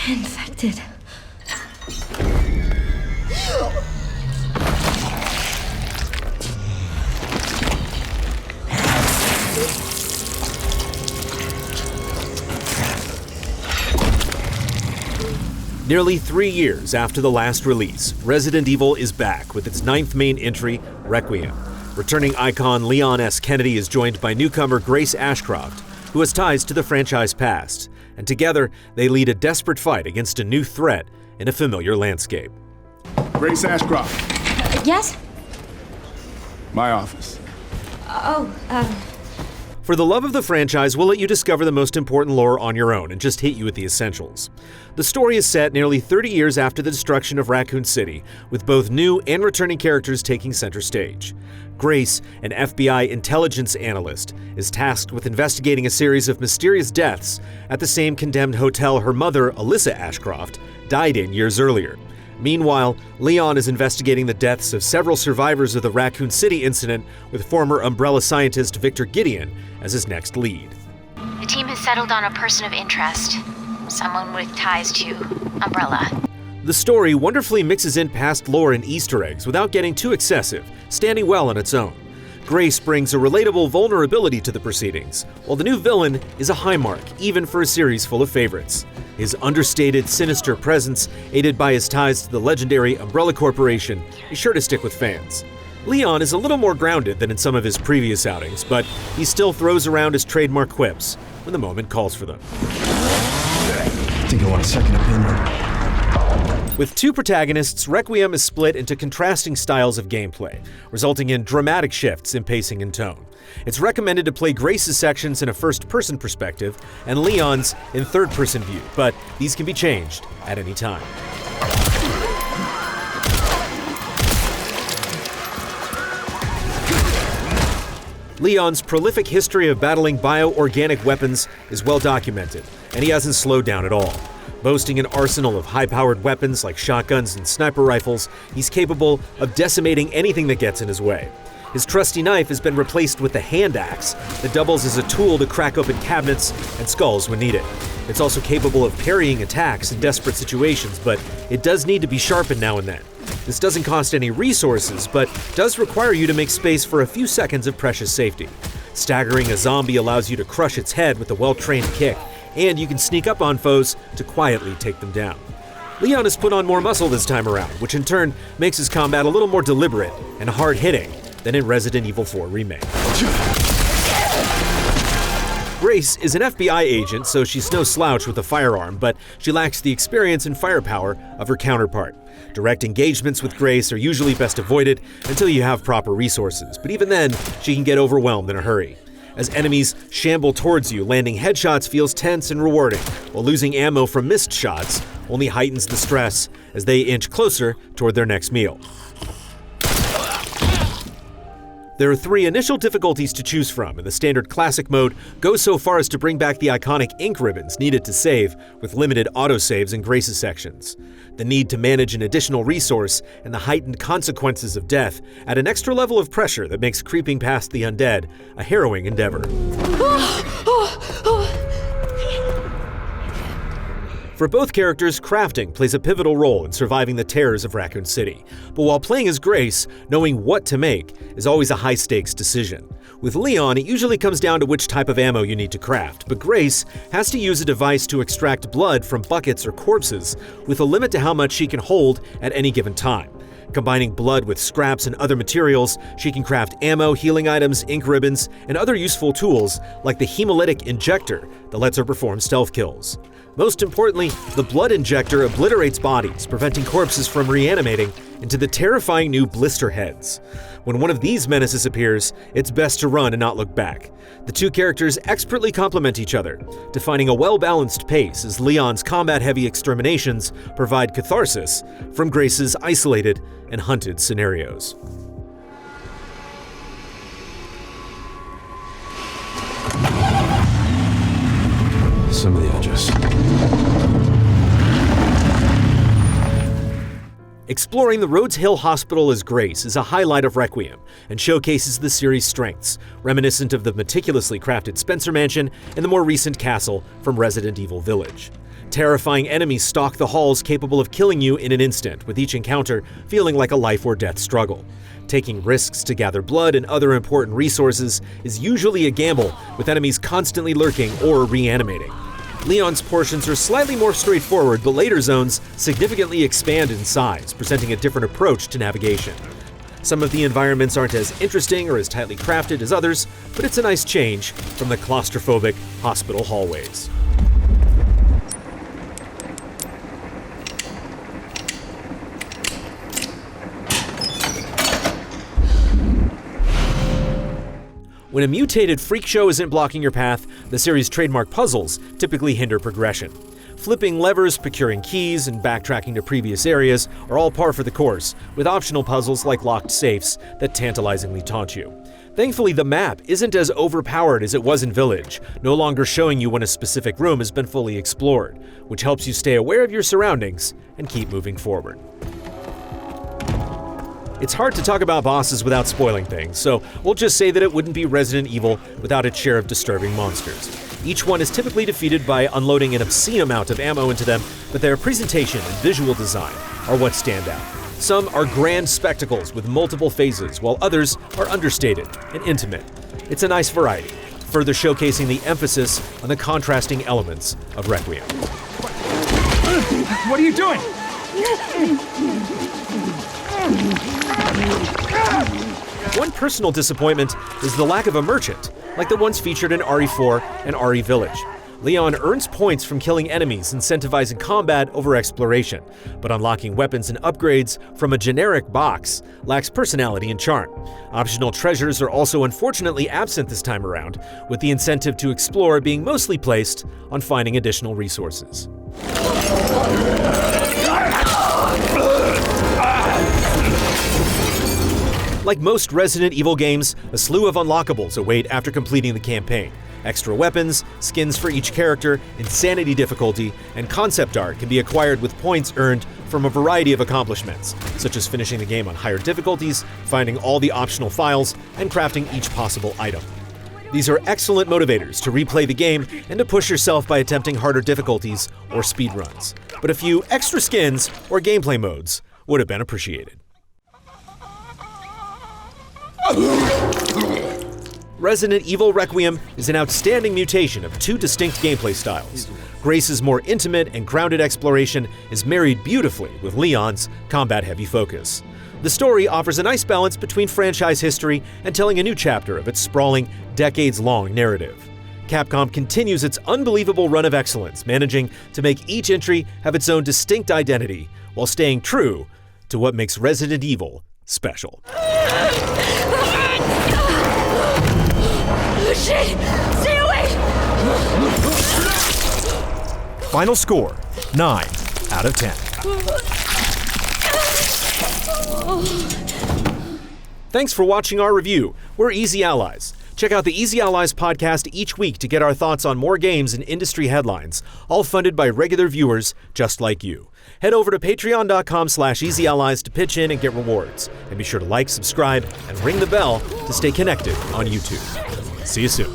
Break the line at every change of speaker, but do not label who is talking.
Infected.
Nearly 3 years after the last release, Resident Evil is back with its 9th main entry, Requiem. Returning icon Leon S. Kennedy is joined by newcomer Grace Ashcroft, who has ties to the franchise past, and together they lead a desperate fight against a new threat in a familiar landscape.
Grace Ashcroft.
Yes?
My office.
For the love of the franchise, we'll let you discover the most important lore on your own and just hit you with the essentials. The story is set nearly 30 years after the destruction of Raccoon City, with both new and returning characters taking center stage. Grace, an FBI intelligence analyst, is tasked with investigating a series of mysterious deaths at the same condemned hotel her mother, Alyssa Ashcroft, died in years earlier. Meanwhile, Leon is investigating the deaths of several survivors of the Raccoon City incident, with former Umbrella scientist Victor Gideon as his next lead.
The team has settled on a person of interest, someone with ties to Umbrella.
The story wonderfully mixes in past lore and Easter eggs without getting too excessive, standing well on its own. Grace brings a relatable vulnerability to the proceedings, while the new villain is a high mark, even for a series full of favorites. His understated, sinister presence, aided by his ties to the legendary Umbrella Corporation, is sure to stick with fans. Leon is a little more grounded than in some of his previous outings, but he still throws around his trademark quips when the moment calls for them.
I think I want a second opinion.
With two protagonists, Requiem is split into contrasting styles of gameplay, resulting in dramatic shifts in pacing and tone. It's recommended to play Grace's sections in a first-person perspective and Leon's in third-person view, but these can be changed at any time. Leon's prolific history of battling bioorganic weapons is well documented, and he hasn't slowed down at all. Boasting an arsenal of high-powered weapons like shotguns and sniper rifles, he's capable of decimating anything that gets in his way. His trusty knife has been replaced with a hand axe that doubles as a tool to crack open cabinets and skulls when needed. It's also capable of parrying attacks in desperate situations, but it does need to be sharpened now and then. This doesn't cost any resources, but does require you to make space for a few seconds of precious safety. Staggering a zombie allows you to crush its head with a well-trained kick, and you can sneak up on foes to quietly take them down. Leon has put on more muscle this time around, which in turn makes his combat a little more deliberate and hard-hitting than in Resident Evil 4 Remake. Grace is an FBI agent, so she's no slouch with a firearm, but she lacks the experience and firepower of her counterpart. Direct engagements with Grace are usually best avoided until you have proper resources, but even then, she can get overwhelmed in a hurry. As enemies shamble towards you, landing headshots feels tense and rewarding, while losing ammo from missed shots only heightens the stress as they inch closer toward their next meal. There are 3 initial difficulties to choose from, and the standard classic mode goes so far as to bring back the iconic ink ribbons needed to save, with limited autosaves in Grace's sections. The need to manage an additional resource and the heightened consequences of death add an extra level of pressure that makes creeping past the undead a harrowing endeavor. For both characters, crafting plays a pivotal role in surviving the terrors of Raccoon City. But while playing as Grace, knowing what to make is always a high-stakes decision. With Leon, it usually comes down to which type of ammo you need to craft, but Grace has to use a device to extract blood from buckets or corpses, with a limit to how much she can hold at any given time. Combining blood with scraps and other materials, she can craft ammo, healing items, ink ribbons, and other useful tools like the hemolytic injector that lets her perform stealth kills. Most importantly, the blood injector obliterates bodies, preventing corpses from reanimating into the terrifying new blister heads. When one of these menaces appears, it's best to run and not look back. The two characters expertly complement each other, defining a well-balanced pace as Leon's combat-heavy exterminations provide catharsis from Grace's isolated and hunted scenarios.
Some of the edges.
Exploring the Rhodes Hill Hospital as Grace is a highlight of Requiem and showcases the series' strengths, reminiscent of the meticulously crafted Spencer Mansion and the more recent castle from Resident Evil Village. Terrifying enemies stalk the halls, capable of killing you in an instant, with each encounter feeling like a life or death struggle. Taking risks to gather blood and other important resources is usually a gamble, with enemies constantly lurking or reanimating. Leon's portions are slightly more straightforward, but later zones significantly expand in size, presenting a different approach to navigation. Some of the environments aren't as interesting or as tightly crafted as others, but it's a nice change from the claustrophobic hospital hallways. When a mutated freak show isn't blocking your path, the series' trademark puzzles typically hinder progression. Flipping levers, procuring keys, and backtracking to previous areas are all par for the course, with optional puzzles like locked safes that tantalizingly taunt you. Thankfully, the map isn't as overpowered as it was in Village, no longer showing you when a specific room has been fully explored, which helps you stay aware of your surroundings and keep moving forward. It's hard to talk about bosses without spoiling things, so we'll just say that it wouldn't be Resident Evil without its share of disturbing monsters. Each one is typically defeated by unloading an obscene amount of ammo into them, but their presentation and visual design are what stand out. Some are grand spectacles with multiple phases, while others are understated and intimate. It's a nice variety, further showcasing the emphasis on the contrasting elements of Requiem.
What are you doing?
One personal disappointment is the lack of a merchant, like the ones featured in RE4 and RE Village. Leon earns points from killing enemies, incentivizing combat over exploration, but unlocking weapons and upgrades from a generic box lacks personality and charm. Optional treasures are also unfortunately absent this time around, with the incentive to explore being mostly placed on finding additional resources. Like most Resident Evil games, a slew of unlockables await after completing the campaign. Extra weapons, skins for each character, insanity difficulty, and concept art can be acquired with points earned from a variety of accomplishments, such as finishing the game on higher difficulties, finding all the optional files, and crafting each possible item. These are excellent motivators to replay the game and to push yourself by attempting harder difficulties or speedruns. But a few extra skins or gameplay modes would have been appreciated. Resident Evil Requiem is an outstanding mutation of two distinct gameplay styles. Grace's more intimate and grounded exploration is married beautifully with Leon's combat-heavy focus. The story offers a nice balance between franchise history and telling a new chapter of its sprawling, decades-long narrative. Capcom continues its unbelievable run of excellence, managing to make each entry have its own distinct identity while staying true to what makes Resident Evil special.
Oh shit! Stay away!
Final score, 9 out of 10. Thanks for watching our review. We're Easy Allies. Check out the Easy Allies podcast each week to get our thoughts on more games and industry headlines, all funded by regular viewers just like you. Head over to patreon.com/easyallies to pitch in and get rewards. And be sure to like, subscribe, and ring the bell to stay connected on YouTube. See you soon.